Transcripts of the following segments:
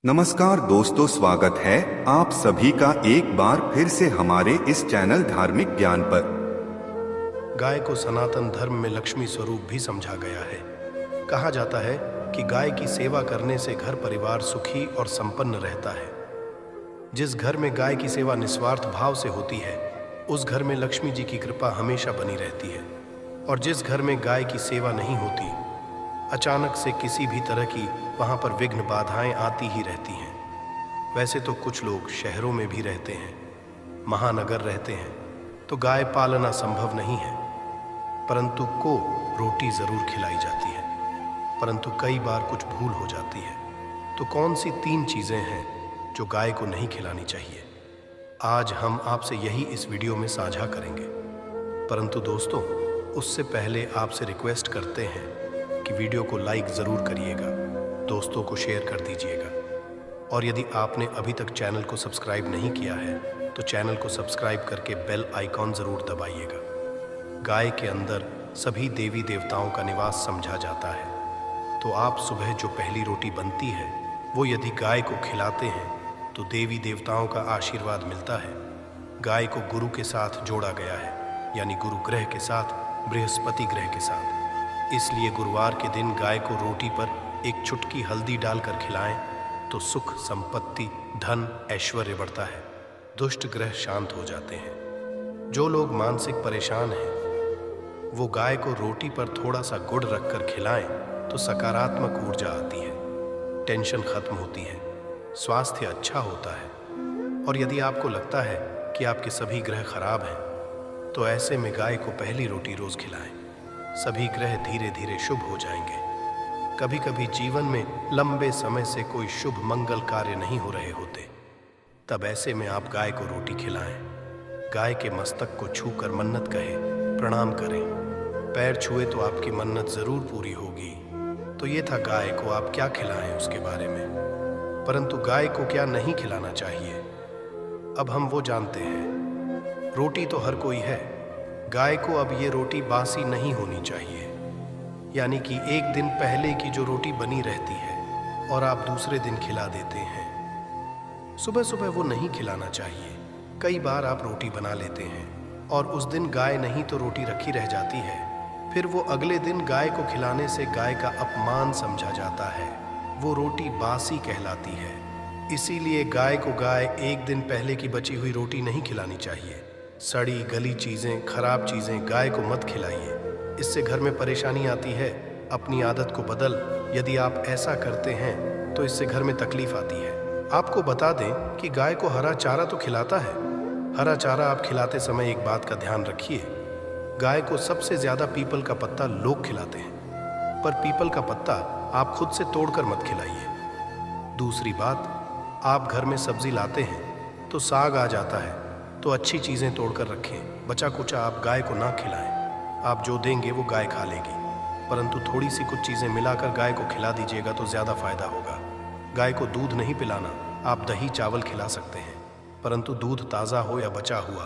नमस्कार दोस्तों, स्वागत है आप सभी का एक बार फिर से हमारे इस चैनल धार्मिक ज्ञान पर। गाय को सनातन धर्म में लक्ष्मी स्वरूप भी समझा गया है। कहा जाता है कि गाय की सेवा करने से घर परिवार सुखी और संपन्न रहता है। जिस घर में गाय की सेवा निस्वार्थ भाव से होती है, उस घर में लक्ष्मी जी की कृपा हमेशा बनी रहती है। और जिस घर में गाय की सेवा नहीं होती, अचानक से किसी भी तरह की वहां पर विघ्न बाधाएं आती ही रहती हैं। वैसे तो कुछ लोग शहरों में भी रहते हैं, महानगर रहते हैं, तो गाय पालना संभव नहीं है, परंतु को रोटी जरूर खिलाई जाती है। परंतु कई बार कुछ भूल हो जाती है। तो कौन सी 3 चीजें हैं जो गाय को नहीं खिलानी चाहिए? आज हम आपसे यही इस वीडियो में साझा करेंगे। परंतु दोस्तों, उससे पहले आपसे रिक्वेस्ट करते हैं कि वीडियो को लाइक ज़रूर करिएगा, दोस्तों को शेयर कर दीजिएगा, और यदि आपने अभी तक चैनल को सब्सक्राइब नहीं किया है तो चैनल को सब्सक्राइब करके बेल आइकॉन ज़रूर दबाइएगा। गाय के अंदर सभी देवी देवताओं का निवास समझा जाता है, तो आप सुबह जो पहली रोटी बनती है वो यदि गाय को खिलाते हैं तो देवी देवताओं का आशीर्वाद मिलता है। गाय को गुरु के साथ जोड़ा गया है, यानी गुरु ग्रह के साथ, बृहस्पति ग्रह के साथ। इसलिए गुरुवार के दिन गाय को रोटी पर एक चुटकी हल्दी डालकर खिलाएं तो सुख, संपत्ति, धन, ऐश्वर्य बढ़ता है, दुष्ट ग्रह शांत हो जाते हैं। जो लोग मानसिक परेशान हैं, वो गाय को रोटी पर थोड़ा सा गुड़ रखकर खिलाएं तो सकारात्मक ऊर्जा आती है, टेंशन खत्म होती है, स्वास्थ्य अच्छा होता है। और यदि आपको लगता है कि आपके सभी ग्रह खराब हैं, तो ऐसे में गाय को पहली रोटी रोज खिलाएं। सभी ग्रह धीरे धीरे शुभ हो जाएंगे। कभी कभी जीवन में लंबे समय से कोई शुभ मंगल कार्य नहीं हो रहे होते, तब ऐसे में आप गाय को रोटी खिलाएं। गाय के मस्तक को छूकर मन्नत कहे, प्रणाम करें। पैर छुए तो आपकी मन्नत जरूर पूरी होगी। तो ये था गाय को आप क्या खिलाएं उसके बारे में। परंतु गाय को क्या नहीं खिलाना चाहिए, अब हम वो जानते हैं। रोटी तो हर कोई है, गाय को अब ये रोटी बासी नहीं होनी चाहिए, यानी कि एक दिन पहले की जो रोटी बनी रहती है और आप दूसरे दिन खिला देते हैं। सुबह सुबह वो नहीं खिलाना चाहिए। कई बार आप रोटी बना लेते हैं और उस दिन गाय नहीं तो रोटी रखी रह जाती है, फिर वो अगले दिन गाय को खिलाने से गाय का अपमान समझा जाता है, वो रोटी बासी कहलाती है। इसीलिए गाय को एक दिन पहले की बची हुई रोटी नहीं खिलानी चाहिए। सड़ी गली चीज़ें, खराब चीज़ें गाय को मत खिलाइए, इससे घर में परेशानी आती है। अपनी आदत को बदल, यदि आप ऐसा करते हैं तो इससे घर में तकलीफ आती है। आपको बता दें कि गाय को हरा चारा तो खिलाता है। हरा चारा आप खिलाते समय एक बात का ध्यान रखिए, गाय को सबसे ज़्यादा पीपल का पत्ता लोग खिलाते हैं, पर पीपल का पत्ता आप खुद से तोड़कर मत खिलाइए। दूसरी बात, आप घर में सब्जी लाते हैं तो साग आ जाता है, तो अच्छी चीज़ें तोड़कर रखें। बचा कुचा आप गाय को ना खिलाएं। आप जो देंगे वो गाय खा लेगी, परंतु थोड़ी सी कुछ चीज़ें मिलाकर गाय को खिला दीजिएगा तो ज़्यादा फायदा होगा। गाय को दूध नहीं पिलाना, आप दही चावल खिला सकते हैं, परंतु दूध ताज़ा हो या बचा हुआ।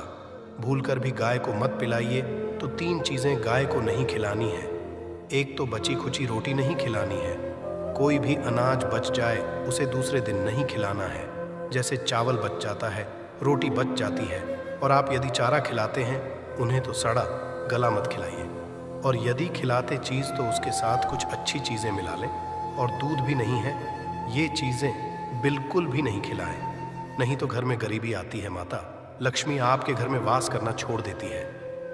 भूलकर भी गाय को मत पिलाइए। तो 3 चीज़ें गाय को नहीं खिलानी है। एक तो बची खुची रोटी नहीं खिलानी है। कोई भी अनाज बच जाए उसे दूसरे दिन नहीं खिलाना है। जैसे चावल बच जाता है, रोटी बच जाती है, और आप यदि चारा खिलाते हैं उन्हें तो सड़ा गला मत खिलाइए। और यदि खिलाते चीज़ तो उसके साथ कुछ अच्छी चीज़ें मिला लें। और दूध भी नहीं है, ये चीज़ें बिल्कुल भी नहीं खिलाएं, नहीं तो घर में गरीबी आती है। माता लक्ष्मी आपके घर में वास करना छोड़ देती है।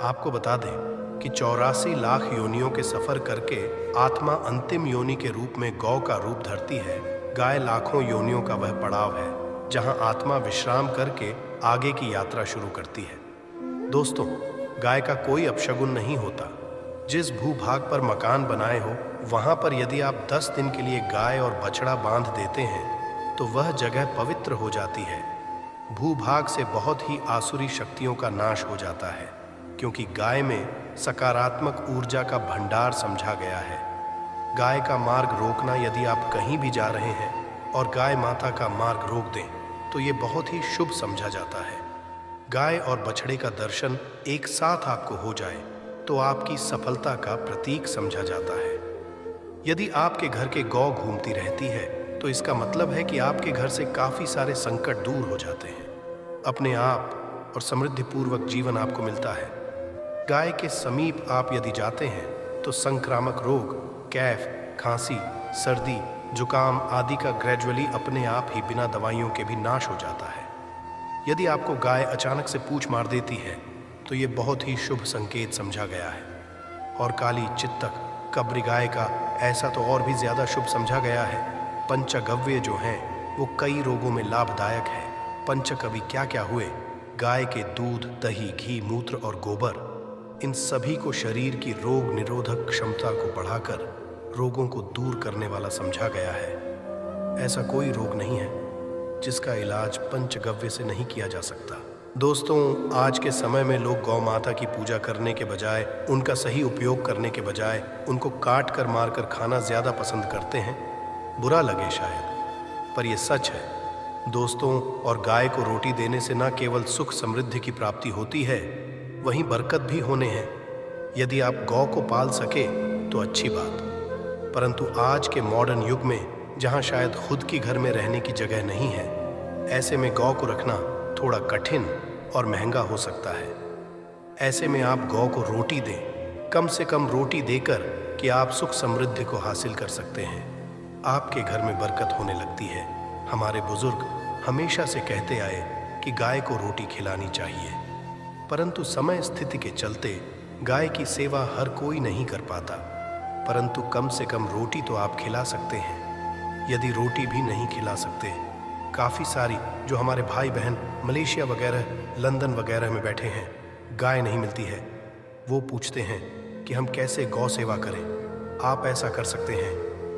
आपको बता दें कि 84 लाख योनियों के सफ़र करके आत्मा अंतिम योनि के रूप में गौ का रूप धरती है। गाय लाखों योनियों का वह पड़ाव है जहां आत्मा विश्राम करके आगे की यात्रा शुरू करती है। दोस्तों, गाय का कोई अपशगुन नहीं होता। जिस भूभाग पर मकान बनाए हो, वहां पर यदि आप 10 दिन के लिए गाय और बछड़ा बांध देते हैं तो वह जगह पवित्र हो जाती है। भूभाग से बहुत ही आसुरी शक्तियों का नाश हो जाता है, क्योंकि गाय में सकारात्मक ऊर्जा का भंडार समझा गया है। गाय का मार्ग रोकना, यदि आप कहीं भी जा रहे हैं और गाय माता का मार्ग रोक दें तो ये बहुत ही शुभ समझा जाता है। गाय और बछड़े का दर्शन एक साथ आपको हो जाए तो आपकी सफलता का प्रतीक समझा जाता है। यदि आपके घर के गौ घूमती रहती है तो इसका मतलब है कि आपके घर से काफी सारे संकट दूर हो जाते हैं। अपने आप और समृद्धिपूर्वक जीवन आपको मिलता है। गाय के समीप आप यदि जाते हैं तो संक्रामक रोग, कैफ, खांसी, सर्दी, जुकाम आदि का ग्रेजुअली अपने आप ही बिना दवाइयों के भी नाश हो जाता है। यदि आपको गाय अचानक से पूंछ मार देती है तो ये बहुत ही शुभ संकेत समझा गया है। और काली चित्तक कब्र गाय का ऐसा तो और भी ज्यादा शुभ समझा गया है। पंचगव्य जो हैं वो कई रोगों में लाभदायक है। पंचकवि क्या क्या हुए? गाय के दूध, दही, घी, मूत्र और गोबर, इन सभी को शरीर की रोग निरोधक क्षमता को बढ़ाकर रोगों को दूर करने वाला समझा गया है। ऐसा कोई रोग नहीं है जिसका इलाज पंचगव्य से नहीं किया जा सकता। दोस्तों, आज के समय में लोग गौ माता की पूजा करने के बजाय, उनका सही उपयोग करने के बजाय उनको काट कर मार कर खाना ज्यादा पसंद करते हैं। बुरा लगे शायद, पर यह सच है दोस्तों। और गाय को रोटी देने से न केवल सुख समृद्धि की प्राप्ति होती है, वहीं बरकत भी होने हैं। यदि आप गौ को पाल सके तो अच्छी बात, परंतु आज के मॉडर्न युग में जहां शायद खुद की घर में रहने की जगह नहीं है, ऐसे में गौ को रखना थोड़ा कठिन और महंगा हो सकता है। ऐसे में आप गौ को रोटी दें, कम से कम रोटी देकर कि आप सुख समृद्धि को हासिल कर सकते हैं। आपके घर में बरकत होने लगती है। हमारे बुजुर्ग हमेशा से कहते आए कि गाय को रोटी खिलानी चाहिए, परंतु समय स्थिति के चलते गाय की सेवा हर कोई नहीं कर पाता। परंतु कम से कम रोटी तो आप खिला सकते हैं। यदि रोटी भी नहीं खिला सकते, काफ़ी सारी जो हमारे भाई बहन मलेशिया वगैरह, लंदन वगैरह में बैठे हैं, गाय नहीं मिलती है, वो पूछते हैं कि हम कैसे गौ सेवा करें। आप ऐसा कर सकते हैं,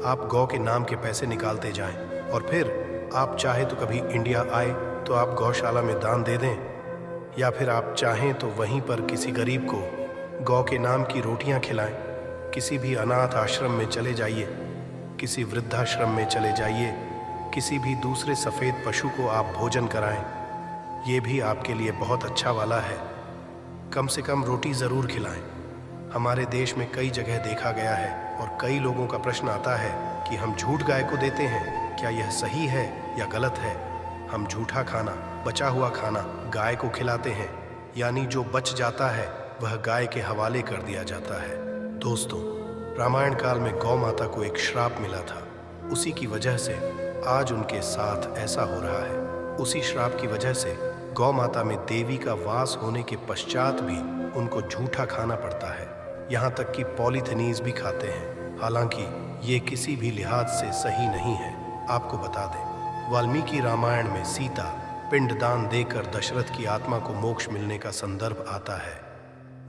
आप गौ के नाम के पैसे निकालते जाएं और फिर आप चाहे तो कभी इंडिया आए तो आप गौशाला में दान दे दें, या फिर आप चाहें तो वहीं पर किसी गरीब को गौ के नाम की रोटियां खिलाएं। किसी भी अनाथ आश्रम में चले जाइए, किसी वृद्धाश्रम में चले जाइए, किसी भी दूसरे सफ़ेद पशु को आप भोजन कराएं। ये भी आपके लिए बहुत अच्छा वाला है। कम से कम रोटी ज़रूर खिलाएं। हमारे देश में कई जगह देखा गया है और कई लोगों का प्रश्न आता है कि हम झूठ गाय को देते हैं, क्या यह सही है या गलत है? हम झूठा खाना, बचा हुआ खाना गाय को खिलाते हैं, यानी जो बच जाता है वह गाय के हवाले कर दिया जाता है। दोस्तों, रामायण काल में गौ माता को एक श्राप मिला था। उसी की वजह से आज उनके साथ ऐसा हो रहा है। उसी श्राप की वजह से गौ माता में देवी का वास होने के पश्चात भी उनको झूठा खाना पड़ता है। यहाँ तक कि पॉलीथिनीज भी खाते हैं। हालांकि ये किसी भी लिहाज से सही नहीं है। आपको बता दें, वाल्मीकि रामायण में सीता पिंडदान देकर दशरथ की आत्मा को मोक्ष मिलने का संदर्भ आता है।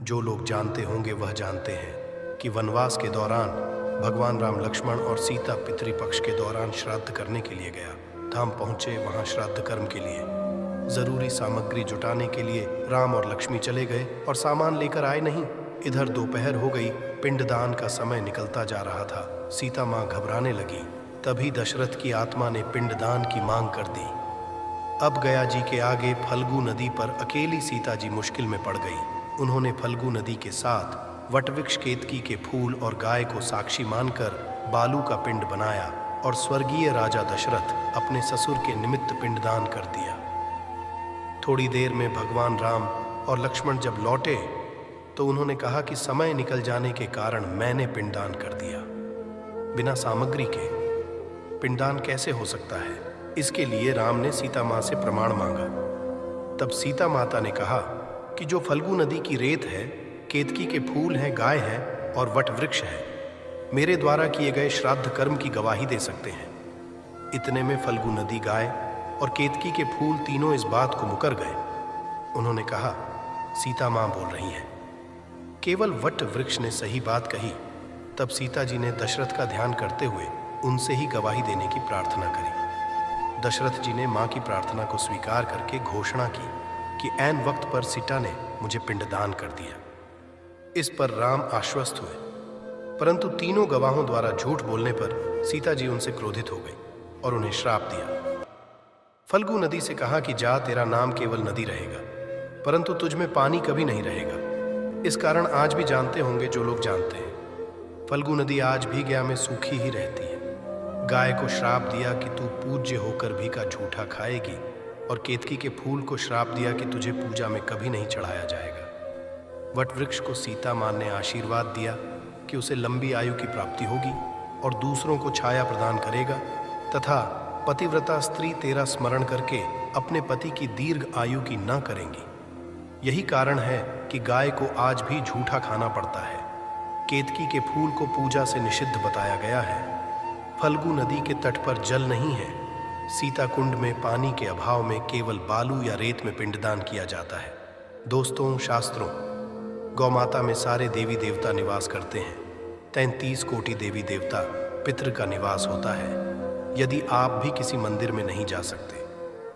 जो लोग जानते होंगे वह जानते हैं कि वनवास के दौरान भगवान राम, लक्ष्मण और सीता पितृपक्ष के दौरान श्राद्ध करने के लिए गया। धाम पहुंचे, वहां श्राद्ध कर्म के लिए जरूरी सामग्री जुटाने के लिए राम और लक्ष्मी चले गए और सामान लेकर आए नहीं। इधर दोपहर हो गई, पिंडदान का समय निकलता जा रहा था। सीता माँ घबराने लगी। तभी दशरथ की आत्मा ने पिंडदान की मांग कर दी। अब गया जी के आगे फल्गु नदी पर अकेली सीता जी मुश्किल में पड़ गई। उन्होंने फल्गु नदी के साथ वटवृक्ष, केतकी के फूल और गाय को साक्षी मानकर बालू का पिंड बनाया और स्वर्गीय राजा दशरथ अपने ससुर के निमित्त पिंडदान कर दिया। थोड़ी देर में भगवान राम और लक्ष्मण जब लौटे तो उन्होंने कहा कि समय निकल जाने के कारण मैंने पिंडदान कर दिया। बिना सामग्री के पिंडदान कैसे हो सकता है? इसके लिए राम ने सीता माँ से प्रमाण मांगा। तब सीता माता ने कहा कि जो फल्गु नदी की रेत है, केतकी के फूल हैं, गाय है और वट वृक्ष है, मेरे द्वारा किए गए श्राद्ध कर्म की गवाही दे सकते हैं। इतने में फल्गु नदी, गाय और केतकी के फूल तीनों इस बात को मुकर गए। उन्होंने कहा, सीता माँ बोल रही हैं। केवल वट वृक्ष ने सही बात कही। तब सीता जी ने दशरथ का ध्यान करते हुए उनसे ही गवाही देने की प्रार्थना करी। दशरथ जी ने माँ की प्रार्थना को स्वीकार करके घोषणा की कि ऐन वक्त पर सीता ने मुझे पिंडदान कर दिया। इस पर राम आश्वस्त हुए, परंतु तीनों गवाहों द्वारा झूठ बोलने पर सीता जी उनसे क्रोधित हो गई और उन्हें श्राप दिया। फल्गु नदी से कहा कि जा, तेरा नाम केवल नदी रहेगा, परंतु तुझ में पानी कभी नहीं रहेगा। इस कारण आज भी जानते होंगे जो लोग जानते हैं, फल्गु नदी आज भी गया में सूखी ही रहती है। गाय को श्राप दिया कि तू पूज्य होकर भी का झूठा खाएगी, और केतकी के फूल को श्राप दिया कि तुझे पूजा में कभी नहीं चढ़ाया जाएगा। वट वृक्ष को सीता मां ने आशीर्वाद दिया कि उसे लंबी आयु की प्राप्ति होगी और दूसरों को छाया प्रदान करेगा, तथा पतिव्रता स्त्री तेरा स्मरण करके अपने पति की दीर्घ आयु की न करेंगी। यही कारण है कि गाय को आज भी झूठा खाना पड़ता है। केतकी के फूल को पूजा से निषिद्ध बताया गया है। फल्गु नदी के तट पर जल नहीं है। सीता कुंड में पानी के अभाव में केवल बालू या रेत में पिंडदान किया जाता है। दोस्तों, शास्त्रों, गौ माता में सारे देवी देवता निवास करते हैं। 33 कोटि देवी देवता पितृ का निवास होता है। यदि आप भी किसी मंदिर में नहीं जा सकते,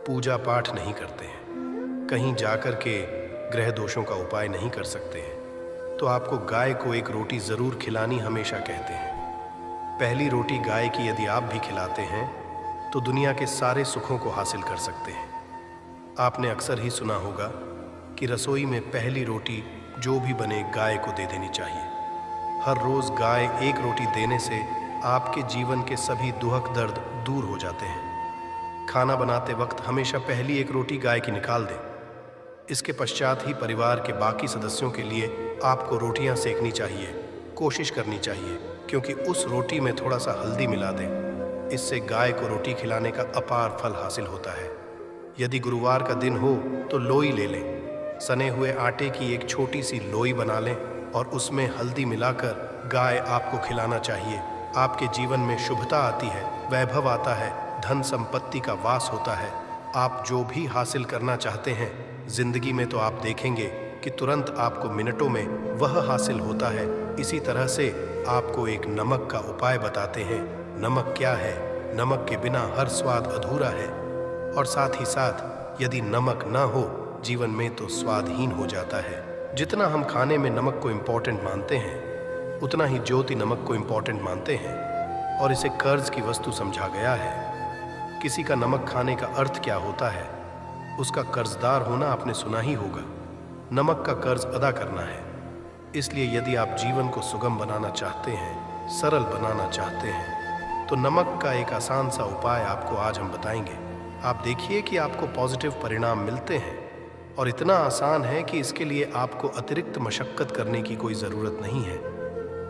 पूजा पाठ नहीं करते हैं, कहीं जाकर के ग्रह दोषों का उपाय नहीं कर सकते हैं, तो आपको गाय को एक रोटी जरूर खिलानी हमेशा कहते हैं। पहली रोटी गाय की यदि आप भी खिलाते हैं तो दुनिया के सारे सुखों को हासिल कर सकते हैं। आपने अक्सर ही सुना होगा कि रसोई में पहली रोटी जो भी बने गाय को दे देनी चाहिए। हर रोज गाय एक रोटी देने से आपके जीवन के सभी दुख दर्द दूर हो जाते हैं। खाना बनाते वक्त हमेशा पहली एक रोटी गाय की निकाल दें। इसके पश्चात ही परिवार के बाकी सदस्यों के लिए आपको रोटियां सेकनी चाहिए, कोशिश करनी चाहिए, क्योंकि उस रोटी में थोड़ा सा हल्दी मिला दें। इससे गाय को रोटी खिलाने का अपार फल हासिल होता है। यदि गुरुवार का दिन हो तो लोई ले लें। सने हुए आटे की एक छोटी सी लोई बना लें और उसमें हल्दी मिलाकर गाय आपको खिलाना चाहिए। आपके जीवन में शुभता आती है, वैभव आता है, धन संपत्ति का वास होता है। आप जो भी हासिल करना चाहते हैं जिंदगी में, तो आप देखेंगे कि तुरंत आपको मिनटों में वह हासिल होता है। इसी तरह से आपको एक नमक का उपाय बताते हैं। नमक क्या है? नमक के बिना हर स्वाद अधूरा है, और साथ ही साथ यदि नमक ना हो जीवन में तो स्वादहीन हो जाता है। जितना हम खाने में नमक को इम्पोर्टेंट मानते हैं, उतना ही ज्योति नमक को इम्पोर्टेंट मानते हैं, और इसे कर्ज की वस्तु समझा गया है। किसी का नमक खाने का अर्थ क्या होता है? उसका कर्जदार होना आपने सुना ही होगा। नमक का कर्ज अदा करना है। इसलिए यदि आप जीवन को सुगम बनाना चाहते हैं, सरल बनाना चाहते हैं, तो नमक का एक आसान सा उपाय आपको आज हम बताएंगे। आप देखिए कि आपको पॉजिटिव परिणाम मिलते हैं, और इतना आसान है कि इसके लिए आपको अतिरिक्त मशक्कत करने की कोई ज़रूरत नहीं है।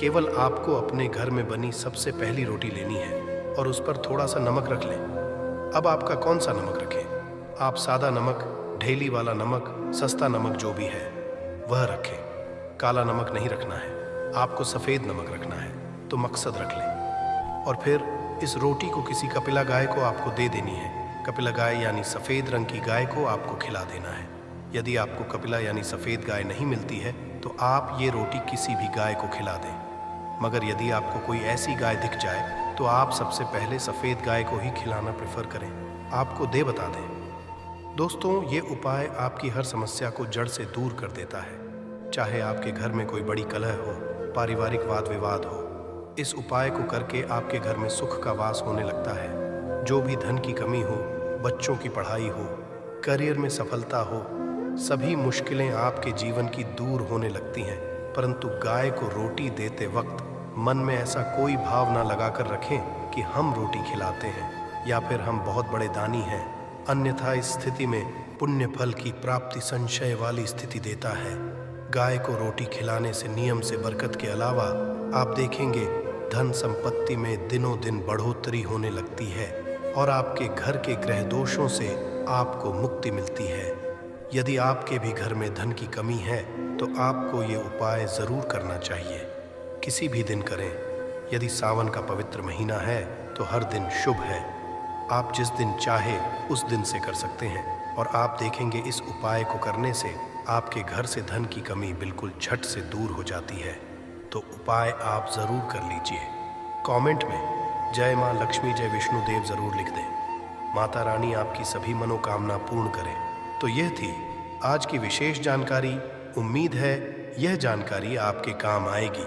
केवल आपको अपने घर में बनी सबसे पहली रोटी लेनी है और उस पर थोड़ा सा नमक रख लें। अब आपका कौन सा नमक रखें? आप सादा नमक, ढेली वाला नमक, सस्ता नमक जो भी है वह रखें। काला नमक नहीं रखना है, आपको सफ़ेद नमक रखना है, तो मकसद रख लें। और फिर इस रोटी को किसी कपिला गाय को आपको दे देनी है। कपिला गाय यानी सफ़ेद रंग की गाय को आपको खिला देना है। यदि आपको कपिला यानी सफ़ेद गाय नहीं मिलती है तो आप ये रोटी किसी भी गाय को खिला दें। मगर यदि आपको कोई ऐसी गाय दिख जाए तो आप सबसे पहले सफ़ेद गाय को ही खिलाना प्रेफर करें। आपको दे बता दें। दोस्तों, ये उपाय आपकी हर समस्या को जड़ से दूर कर देता है। चाहे आपके घर में कोई बड़ी कलह हो, पारिवारिक वाद विवाद हो, इस उपाय को करके आपके घर में सुख का वास होने लगता है। जो भी धन की कमी हो, बच्चों की पढ़ाई हो, करियर में सफलता हो, सभी मुश्किलें आपके जीवन की दूर होने लगती हैं। परंतु गाय को रोटी देते वक्त मन में ऐसा कोई भाव ना लगाकर रखें कि हम रोटी खिलाते हैं या फिर हम बहुत बड़े दानी हैं। अन्यथा इस स्थिति में पुण्य फल की प्राप्ति संशय वाली स्थिति देता है। गाय को रोटी खिलाने से नियम से बरकत के अलावा आप देखेंगे धन संपत्ति में दिनों दिन बढ़ोतरी होने लगती है और आपके घर के ग्रह दोषों से आपको मुक्ति मिलती है। यदि आपके भी घर में धन की कमी है तो आपको ये उपाय ज़रूर करना चाहिए। किसी भी दिन करें। यदि सावन का पवित्र महीना है तो हर दिन शुभ है। आप जिस दिन चाहे उस दिन से कर सकते हैं और आप देखेंगे इस उपाय को करने से आपके घर से धन की कमी बिल्कुल झट से दूर हो जाती है। तो उपाय आप ज़रूर कर लीजिए। कमेंट में जय माँ लक्ष्मी जय विष्णुदेव ज़रूर लिख दें। माता रानी आपकी सभी मनोकामना पूर्ण करें। तो यह थी आज की विशेष जानकारी। उम्मीद है यह जानकारी आपके काम आएगी।